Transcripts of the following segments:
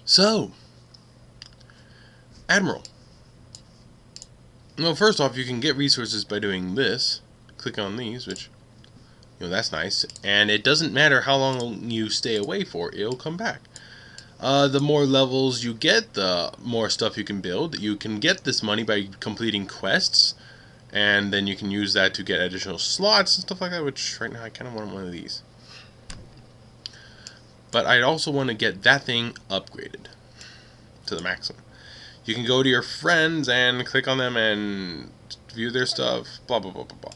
So, Admiral. Well, first off, you can get resources by doing this. Click on these, which, that's nice. And it doesn't matter how long you stay away for, it'll come back. The more levels you get, the more stuff you can build. You can get this money by completing quests, and then you can use that to get additional slots and stuff like that, which right now I kind of want one of these. But I also want to get that thing upgraded to the maximum. You can go to your friends and click on them and view their stuff, blah, blah, blah, blah, blah.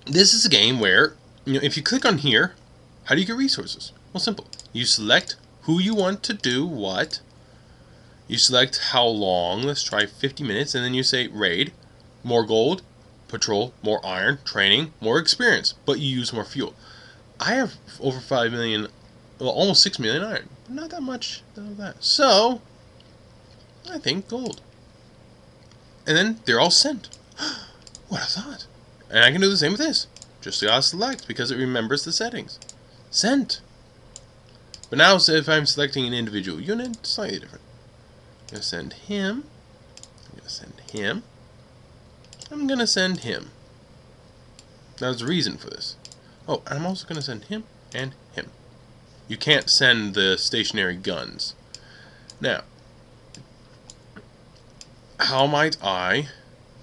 This is a game where, if you click on here, how do you get resources? Well, simple. You select who you want to do what. You select how long. Let's try 50 minutes. And then you say raid, more gold, patrol, more iron, training, more experience. But you use more fuel. I have over 5 million, well, almost 6 million iron. Not that much of that. So, I think gold. And then they're all sent. What a thought. And I can do the same with this. Just gotta select because it remembers the settings. Sent. But now if I'm selecting an individual unit, it's slightly different. I'm going to send him. I'm going to send him. I'm going to send him. Now there's a reason for this. Oh, and I'm also going to send him and him. You can't send the stationary guns. Now, how might I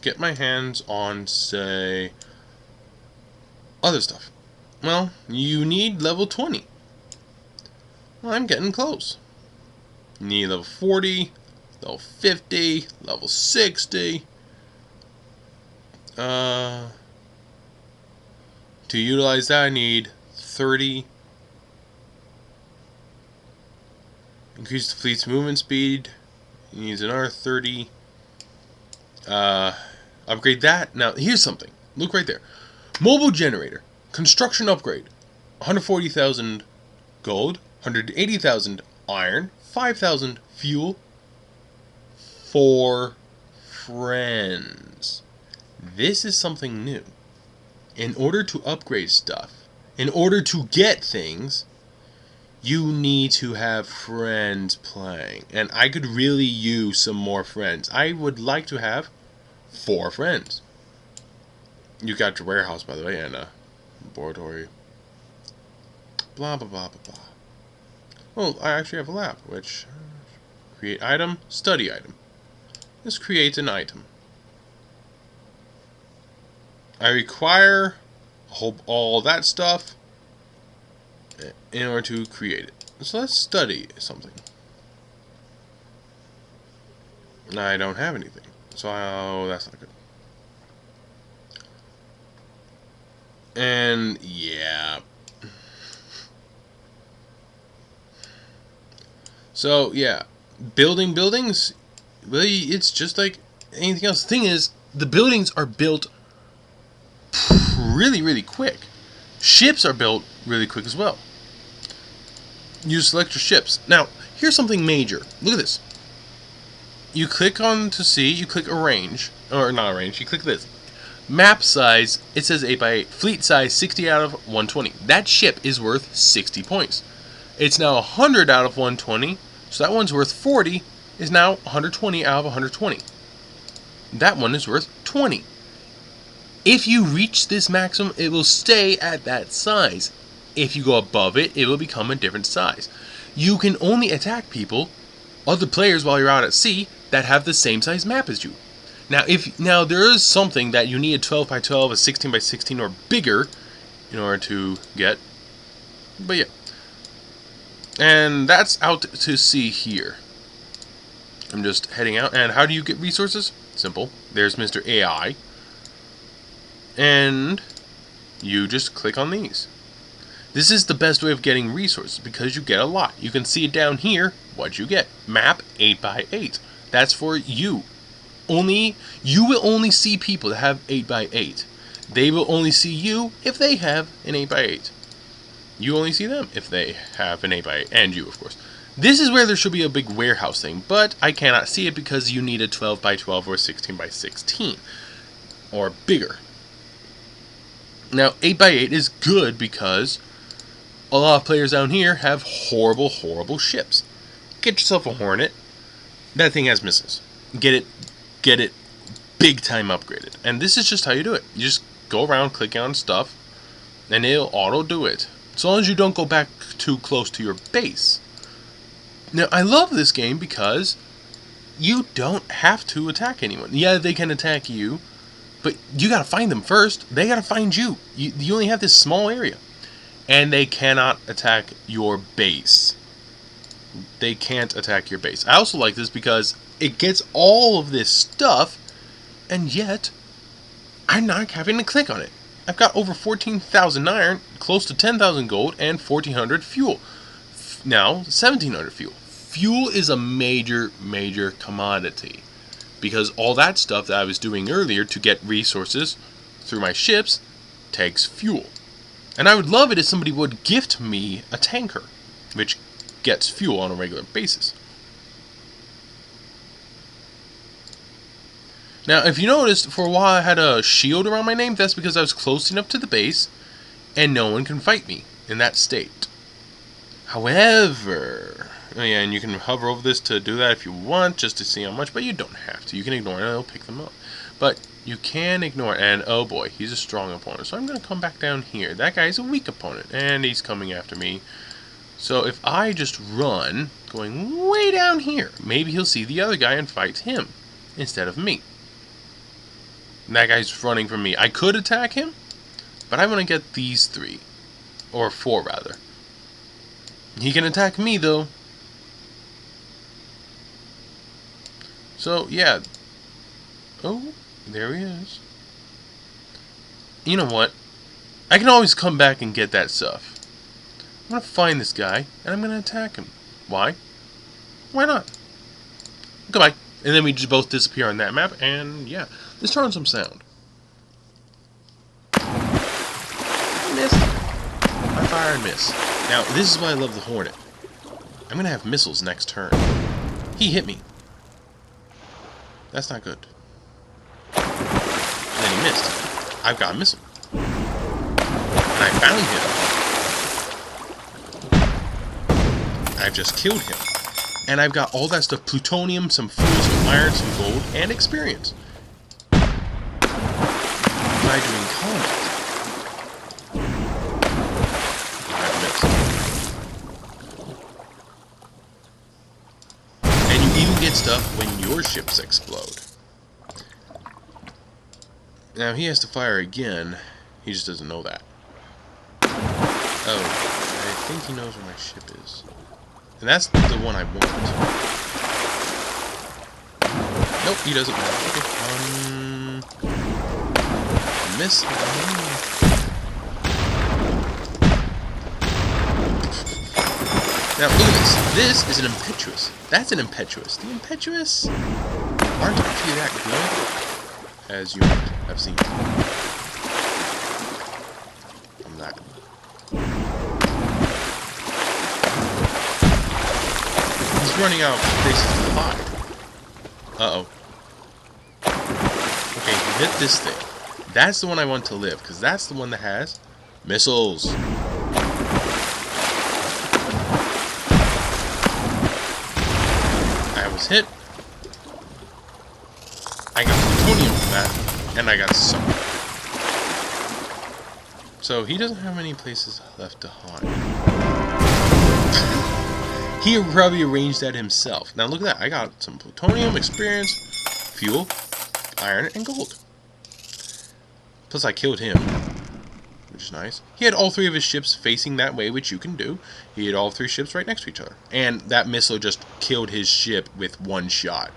get my hands on, say, other stuff? Well, you need level 20. Well, I'm getting close. You need level 40, level 50, level 60. To utilize that, I need 30. Increase the fleet's movement speed. Needs another 30. Upgrade that. Now, here's something. Look right there. Mobile generator. Construction upgrade. 140,000 gold. 180,000 iron. 5,000 fuel. 4 friends. This is something new. In order to upgrade stuff, in order to get things, you need to have friends playing. And I could really use some more friends. I would like to have 4 friends. You got your warehouse, by the way, and a laboratory. Blah, blah, blah, blah, blah. Well, I actually have a lab, which... create item, study item. Let's create an item. I require all that stuff in order to create it. So let's study something. I don't have anything, so that's not good. And yeah. So yeah, building buildings, really, it's just like anything else. The thing is, the buildings are built really, really quick. Ships are built really quick as well. You select your ships. Now, here's something major. Look at this. You click on to see, you click arrange, or not arrange, you click this. Map size, it says 8x8. Fleet size, 60 out of 120. That ship is worth 60 points. It's now 100 out of 120, so that one's worth 40, is now 120 out of 120. That one is worth 20. If you reach this maximum, it will stay at that size. If you go above it, it will become a different size. You can only attack people, other players while you're out at sea, that have the same size map as you. Now there is something that you need a 12x12, a 16x16 or bigger in order to get. But yeah. And that's out to sea here. I'm just heading out. And how do you get resources? Simple. There's Mr. AI. And you just click on these. This is the best way of getting resources because you get a lot. You can see it down here. What you get? Map 8x8. That's for you. You will only see people that have 8x8. They will only see you if they have an 8x8. You only see them if they have an 8x8. And you, of course. This is where there should be a big warehouse thing, but I cannot see it because you need a 12x12 or 16x16. Or bigger. Now, 8x8 is good because a lot of players down here have horrible, horrible ships. get yourself a Hornet. That thing has missiles. Get it big time upgraded. And this is just how you do it. You just go around clicking on stuff, and it'll auto do it. As long as you don't go back too close to your base. Now, I love this game because you don't have to attack anyone. Yeah, they can attack you, but you gotta find them first. They gotta find you. You only have this small area. And they cannot attack your base. They can't attack your base. I also like this because it gets all of this stuff, and yet I'm not having to click on it. I've got over 14,000 iron, close to 10,000 gold, and 1,400 fuel. Now, 1,700 fuel. Fuel is a major commodity, because all that stuff that I was doing earlier to get resources through my ships takes fuel. And I would love it if somebody would gift me a tanker, which gets fuel on a regular basis. Now, if you noticed, for a while I had a shield around my name. That's because I was close enough to the base, and no one can fight me in that state. However, oh yeah, and you can hover over this to do that if you want, just to see how much, but you don't have to. You can ignore it, and it'll pick them up. But you can ignore it, and oh boy, he's a strong opponent. So I'm going to come back down here. That guy's a weak opponent, and he's coming after me. So if I just run, going way down here, maybe he'll see the other guy and fight him instead of me. And that guy's running from me. I could attack him, but I want to get these three. Or four, rather. He can attack me, though. So, yeah. Oh, there he is. You know what? I can always come back and get that stuff. I'm going to find this guy, and I'm going to attack him. Why? Why not? Goodbye. And then we just both disappear on that map, and yeah. Let's turn on some sound. Miss. I fire and miss. Now, this is why I love the Hornet. I'm going to have missiles next turn. He hit me. That's not good. And then he missed. I've got a missile. And I found him. I've just killed him. And I've got all that stuff. Plutonium, some fuel, some iron, some gold, and experience. By doing combat. And you even get stuff when your ships explode. Now he has to fire again. He just doesn't know that. Oh, I think he knows where my ship is. And that's the one I want. Nope, he doesn't know. Okay, miss. Now look at this. This is an impetuous. That's an impetuous. The impetuous aren't actually that good, as you might have seen from that. He's running out of places to hide. Uh-oh. Okay, hit this thing. That's the one I want to live, because that's the one that has missiles. I was hit. I got plutonium from that, and I got some. So he doesn't have many places left to hide. He probably arranged that himself. Now look at that. I got some plutonium, experience, fuel, iron, and gold. Plus I killed him, which is nice. He had all three of his ships facing that way, which you can do. He had all three ships right next to each other. And that missile just killed his ship with one shot.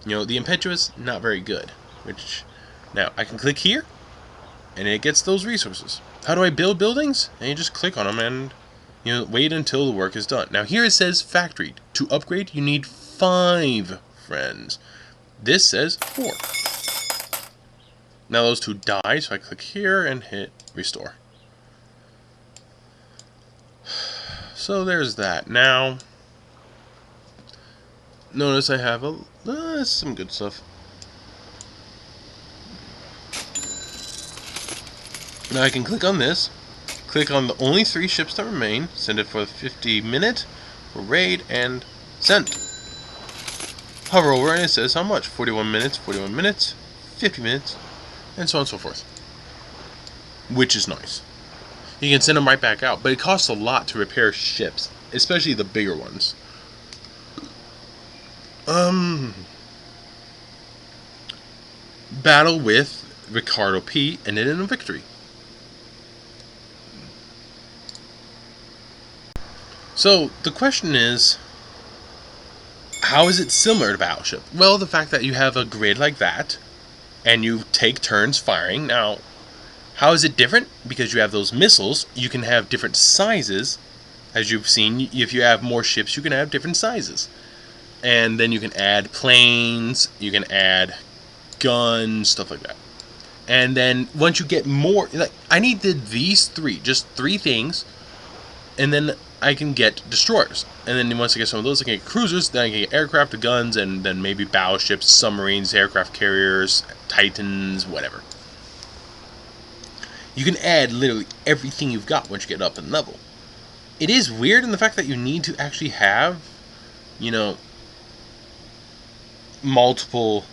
You know, the impetuous, not very good. Which, now, I can click here, and it gets those resources. How do I build buildings? And you just click on them and, you know, wait until the work is done. Now here it says factory. To upgrade, you need 5 friends. This says 4. Now those two die, so I click here and hit restore. So there's that. Now, notice I have some good stuff. Now I can click on this, click on the only 3 ships that remain, send it for the 50-minute, raid, and send. Hover over and it says how much. 41 minutes, 50 minutes, and so on and so forth. Which is nice. You can send them right back out, but it costs a lot to repair ships, especially the bigger ones. Battle with Ricardo P. ended in a victory. So the question is, how is it similar to Battleship? Well, the fact that you have a grid like that, and you take turns firing. Now, how is it different? Because you have those missiles, you can have different sizes. As you've seen, if you have more ships, you can have different sizes. And then you can add planes, you can add guns, stuff like that. And then once you get more, like I needed these three, just three things, and then I can get destroyers. And then once I get some of those, I can get cruisers, then I can get aircraft, guns, and then maybe battleships, submarines, aircraft carriers, titans, whatever. You can add literally everything you've got once you get up in level. It is weird in the fact that you need to actually have, multiple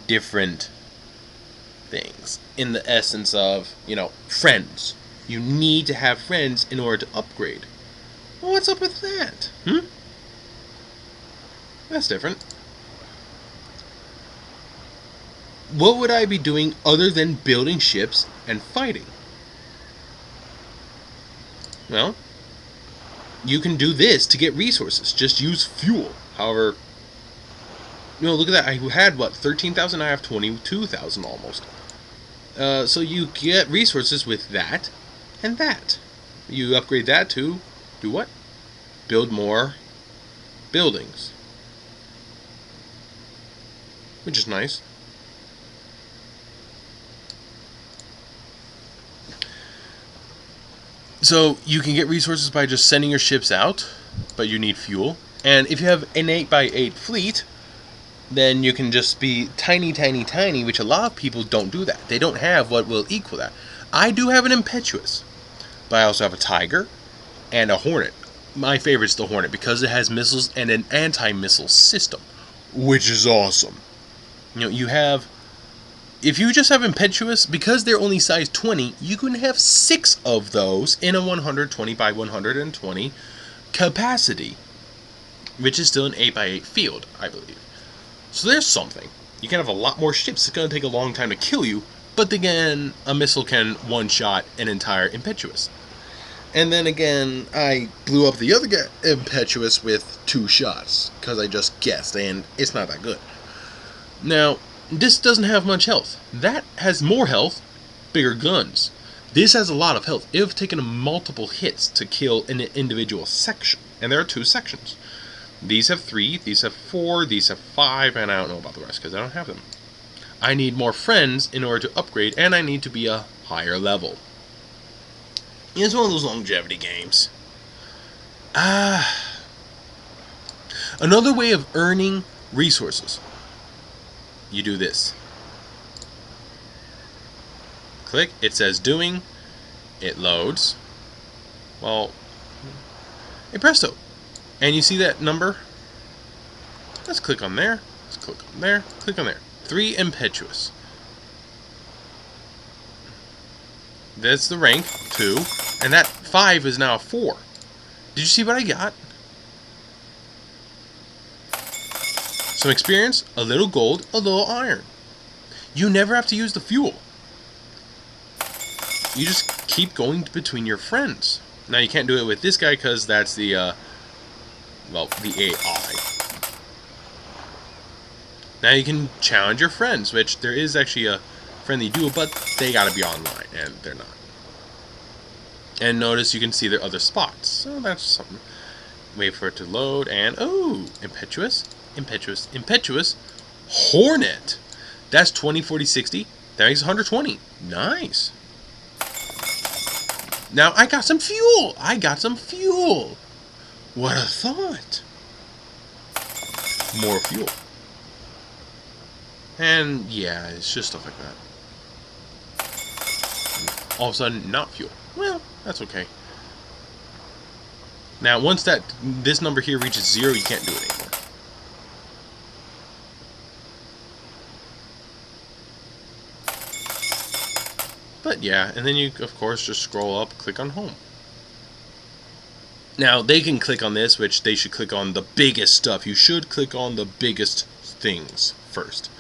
different things in the essence of, friends. You need to have friends in order to upgrade. Well, what's up with that? That's different. What would I be doing other than building ships and fighting? Well, you can do this to get resources. Just use fuel. However, look at that. I had, 13,000? I have 22,000 almost. So you get resources with that and that. You upgrade that to do what? Build more buildings. Which is nice. So you can get resources by just sending your ships out, but you need fuel. And if you have an 8x8 fleet, then you can just be tiny, tiny, tiny, which a lot of people don't do that. They don't have what will equal that. I do have an Impetuous, but I also have a Tiger and a Hornet. My favorite is the Hornet because it has missiles and an anti-missile system, which is awesome. You have, if you just have Impetuous, because they're only size 20, you can have 6 of those in a 120 by 120 capacity, which is still an 8x8 field, I believe. So there's something. You can have a lot more ships. It's going to take a long time to kill you, but again, a missile can one-shot an entire Impetuous. And then again, I blew up the other Impetuous with 2 shots, because I just guessed, and it's not that good. Now, this doesn't have much health. That has more health, bigger guns. This has a lot of health. It would have taken multiple hits to kill an individual section, and there are 2 sections. These have 3, these have 4, these have 5, and I don't know about the rest because I don't have them. I need more friends in order to upgrade, and I need to be a higher level. It's one of those longevity games. Another way of earning resources. You do this. Click, it says doing, it loads. Well, hey presto. And you see that number? Let's click on there. Let's click on there. Click on there. 3 Impetuous. That's the rank, 2. And that 5 is now a 4. Did you see what I got? Some experience, a little gold, a little iron. You never have to use the fuel. You just keep going between your friends. Now you can't do it with this guy because that's the AI. Now you can challenge your friends, which there is actually a friendly duo, but they gotta be online, and they're not. And notice you can see their other spots, so that's something. Wait for it to load, and oh, Impetuous, Impetuous, Impetuous, Hornet. That's 20, 40, 60. That makes 120. Nice. Now I got some fuel. I got some fuel. What a thought. More fuel. And yeah, it's just stuff like that. All of a sudden, not fuel. Well, that's okay. Now, once this number here reaches 0, you can't do it anymore. But yeah, and then you, of course, just scroll up, click on home. Now, they can click on this, which they should click on the biggest stuff. You should click on the biggest things first.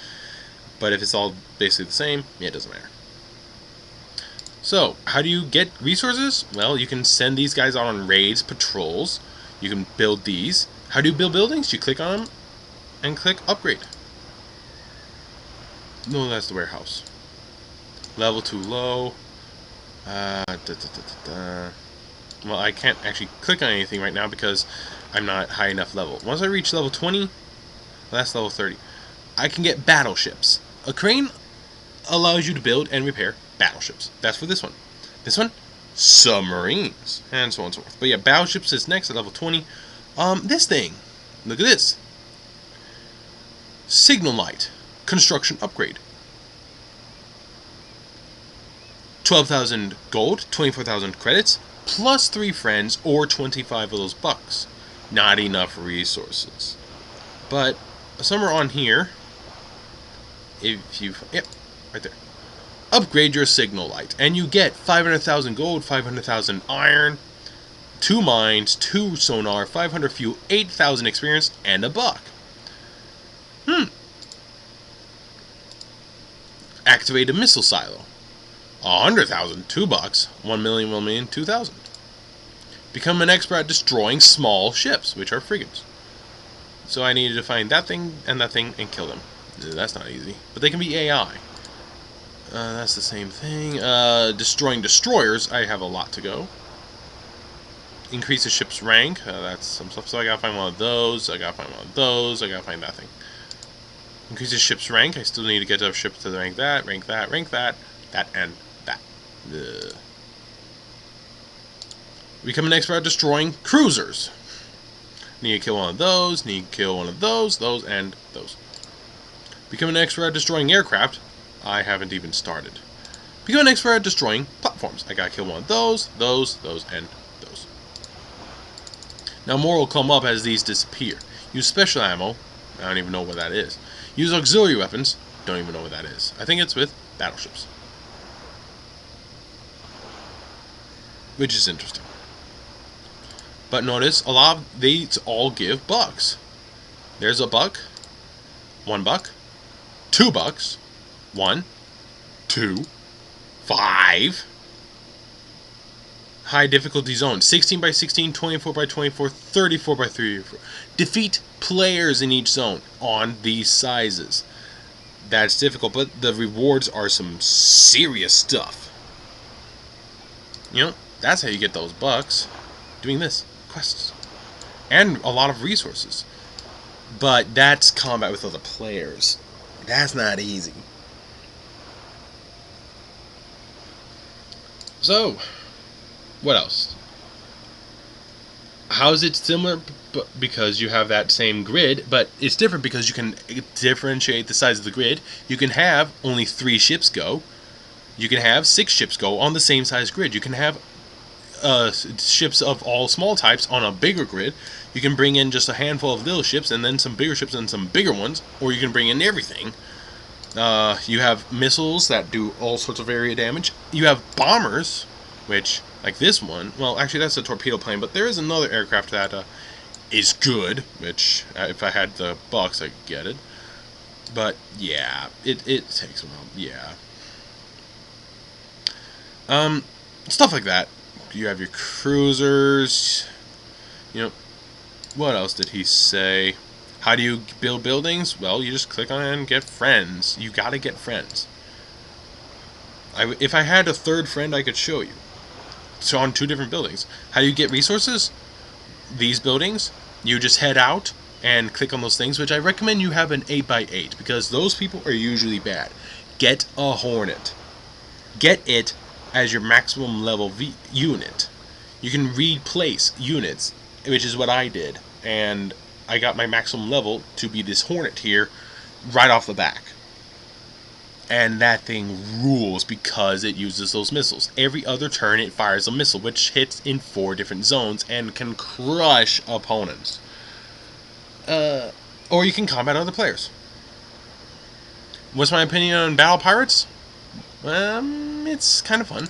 But if it's all basically the same, yeah, it doesn't matter. So, how do you get resources? Well, you can send these guys out on raids, patrols. You can build these. How do you build buildings? You click on them and click upgrade. No, that's the warehouse. Level 2 low. Well, I can't actually click on anything right now because I'm not high enough level. Once I reach level 20, well, that's level 30, I can get battleships. A crane allows you to build and repair battleships. That's for this one. This one, submarines, and so on and so forth. But yeah, battleships is next at level 20. This thing, look at this. Signal light, construction upgrade. 12,000 gold, 24,000 credits, plus 3 friends, or 25 of those bucks. Not enough resources. But somewhere on here, if you, yep, right there. Upgrade your signal light, and you get 500,000 gold, 500,000 iron, 2 mines, 2 sonar, 500 fuel, 8,000 experience, and a buck. Activate a missile silo. 100,000, 2 bucks, 1 million, 1 million, 2,000. Become an expert at destroying small ships, which are frigates. So I needed to find that thing and kill them. That's not easy. But they can be AI. That's the same thing. Destroying destroyers, I have a lot to go. Increase the ship's rank, that's some stuff. So I gotta find one of those, I gotta find one of those, I gotta find that thing. Increase the ship's rank, I still need to get a ship to rank that, rank that, rank that, that, and that. Ugh. Become an expert at destroying cruisers. Need to kill one of those, need to kill one of those, and those. Become an expert at destroying aircraft. I haven't even started. Become an expert at destroying platforms. I gotta kill one of those, and those. Now more will come up as these disappear. Use special ammo. I don't even know what that is. Use auxiliary weapons. Don't even know what that is. I think it's with battleships. Which is interesting. But notice, a lot of these all give bucks. There's a buck. 1 buck. 2 bucks. 1, 2, 5. High difficulty zone. 16 by 16, 24 by 24, 34 by 34. Defeat players in each zone on these sizes. That's difficult, but the rewards are some serious stuff. You know, that's how you get those bucks. Doing this. Quests. And a lot of resources. But that's combat with other players. That's not easy. So, what else? How is it similar? Because you have that same grid, but it's different because you can differentiate the size of the grid. You can have only 3 ships go. You can have 6 ships go on the same size grid. You can have ships of all small types on a bigger grid. You can bring in just a handful of little ships and then some bigger ships and some bigger ones, or you can bring in everything. You have missiles that do all sorts of area damage. You have bombers, which, like this one, well, actually that's a torpedo plane, but there is another aircraft that is good, which, if I had the bucks, I could get it. But, yeah, it takes a while, yeah. Stuff like that. You have your cruisers, you know, what else did he say? How do you build buildings? Well, you just click on it and get friends. You gotta get friends. If I had a third friend, I could show you. So on 2 different buildings. How do you get resources? These buildings, you just head out and click on those things, which I recommend you have an 8x8, because those people are usually bad. Get a Hornet. Get it as your maximum level unit. You can replace units, which is what I did, and I got my maximum level to be this Hornet here right off the back. And that thing rules because it uses those missiles. Every other turn it fires a missile, which hits in 4 different zones and can crush opponents. Or you can combat other players. What's my opinion on Battle Pirates? It's kind of fun.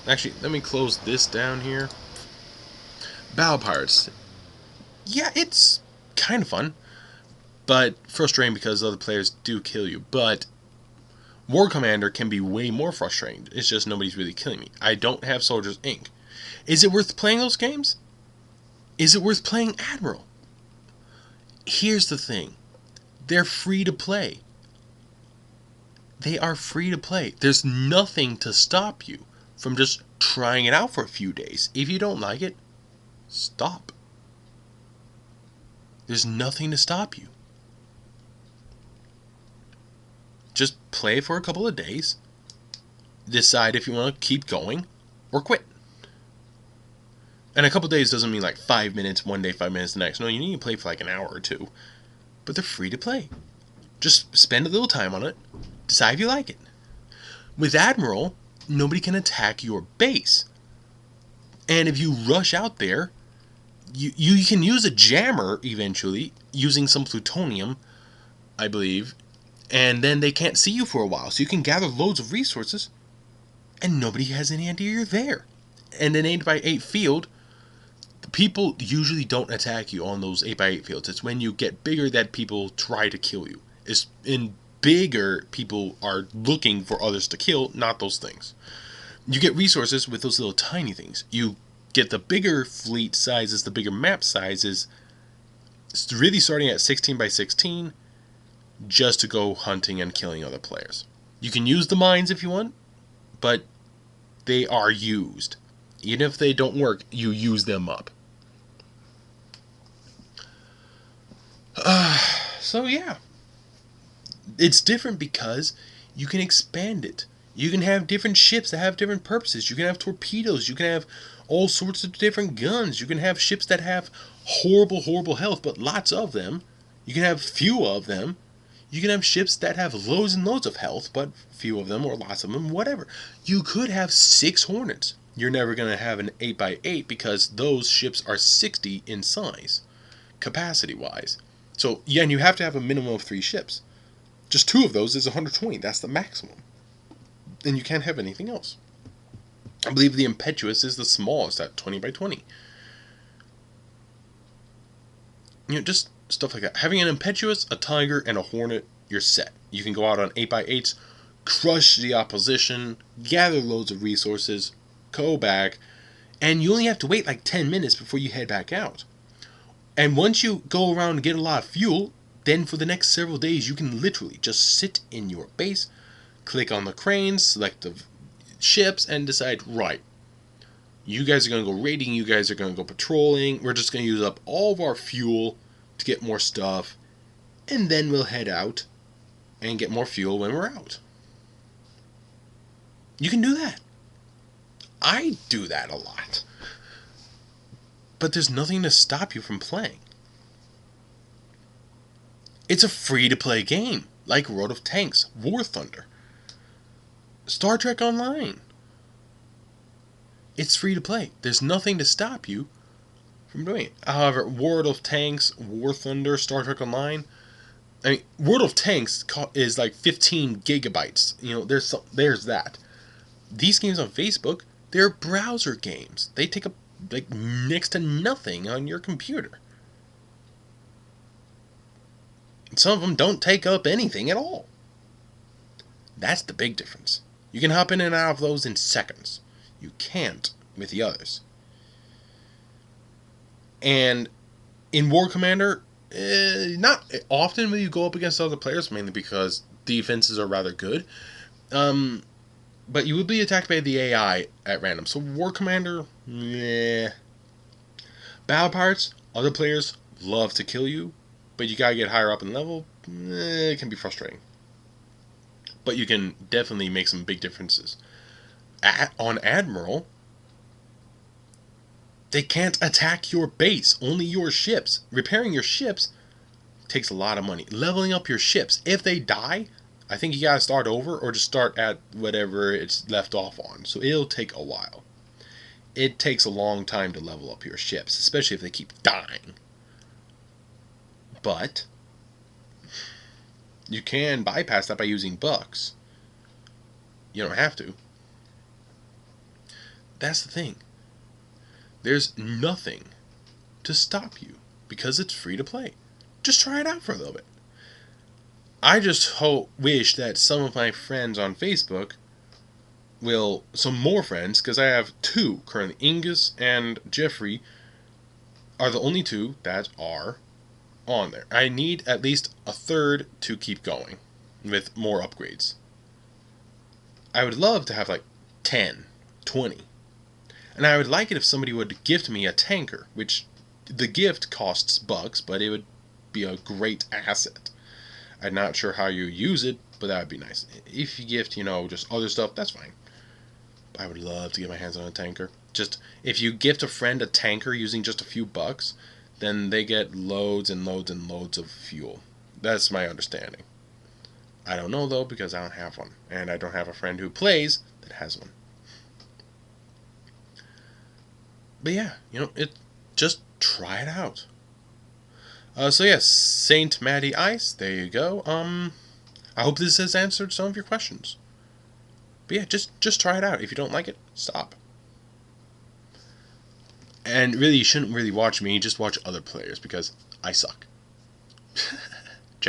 Actually, let me close this down here. Battle Pirates. Yeah, it's kind of fun, but frustrating because other players do kill you. But War Commander can be way more frustrating. It's just nobody's really killing me. I don't have Soldiers Inc. Is it worth playing those games? Is it worth playing Admiral? Here's the thing. They're free to play. They are free to play. There's nothing to stop you from just trying it out for a few days. If you don't like it, stop. There's nothing to stop you. Just play for a couple of days. Decide if you want to keep going or quit. And a couple of days doesn't mean like 5 minutes one day, 5 minutes the next. No, you need to play for like an hour or two. But they're free to play. Just spend a little time on it. Decide if you like it. With Admiral, nobody can attack your base. And if you rush out there, you can use a jammer eventually, using some plutonium, I believe, and then they can't see you for a while. So you can gather loads of resources, and nobody has any idea you're there. And an 8x8 field, the people usually don't attack you on those 8x8 fields. It's when you get bigger that people try to kill you. It's in bigger, people are looking for others to kill, not those things. You get resources with those little tiny things. You get the bigger fleet sizes, the bigger map sizes. It's really starting at 16 by 16 just to go hunting and killing other players. You can use the mines if you want, but they are used. Even if they don't work, you use them up. So yeah. It's different because you can expand it. You can have different ships that have different purposes. You can have torpedoes. You can have all sorts of different guns. You can have ships that have horrible, horrible health, but lots of them. You can have few of them. You can have ships that have loads and loads of health, but few of them or lots of them, whatever. You could have 6 Hornets. You're never going to have an 8x8 because those ships are 60 in size, capacity-wise. So, yeah, and you have to have a minimum of 3 ships. Just 2 of those is 120. That's the maximum. And you can't have anything else. I believe the Impetuous is the smallest at 20 by 20. Just stuff like that. Having an Impetuous, a Tiger, and a Hornet, you're set. You can go out on 8x8s, crush the opposition, gather loads of resources, go back, and you only have to wait like 10 minutes before you head back out. And once you go around and get a lot of fuel, then for the next several days you can literally just sit in your base, click on the cranes, select the ships, and decide, right, you guys are going to go raiding, you guys are going to go patrolling, we're just going to use up all of our fuel to get more stuff, and then we'll head out and get more fuel when we're out. You can do that. I do that a lot. But there's nothing to stop you from playing. It's a free-to-play game, like World of Tanks, War Thunder, Star Trek Online. It's free to play. There's nothing to stop you from doing it. However, World of Tanks, War Thunder, Star Trek Online, I mean, World of Tanks is like 15 gigabytes. There's that. These games on Facebook, they're browser games. They take up like next to nothing on your computer. Some of them don't take up anything at all. That's the big difference. You can hop in and out of those in seconds. You can't with the others. And in War Commander, not often will you go up against other players, mainly because defenses are rather good. But you will be attacked by the AI at random. So War Commander, meh. Battle Pirates, other players love to kill you, but you gotta get higher up in level. It can be frustrating. But you can definitely make some big differences. On Admiral, they can't attack your base, only your ships. Repairing your ships takes a lot of money. Leveling up your ships, if they die, I think you gotta start over or just start at whatever it's left off on. So it'll take a while. It takes a long time to level up your ships, especially if they keep dying. But you can bypass that by using bucks. You don't have to. That's the thing. There's nothing to stop you because it's free to play. Just try it out for a little bit. I just wish that some of my friends on Facebook some more friends, because I have two currently. Ingus and Jeffrey are the only two that are on there. I need at least a third to keep going with more upgrades. I would love to have like 10, 20. And I would like it if somebody would gift me a tanker, which the gift costs bucks, but it would be a great asset. I'm not sure how you use it, but that would be nice. If you gift, just other stuff, that's fine. I would love to get my hands on a tanker. Just, if you gift a friend a tanker using just a few bucks, then they get loads and loads and loads of fuel. That's my understanding. I don't know, though, because I don't have one. And I don't have a friend who plays that has one. But yeah, just try it out. So yes, Saint Matty Ice, there you go. I hope this has answered some of your questions. But yeah, just try it out. If you don't like it, stop. And really, you shouldn't really watch me, just watch other players, because I suck.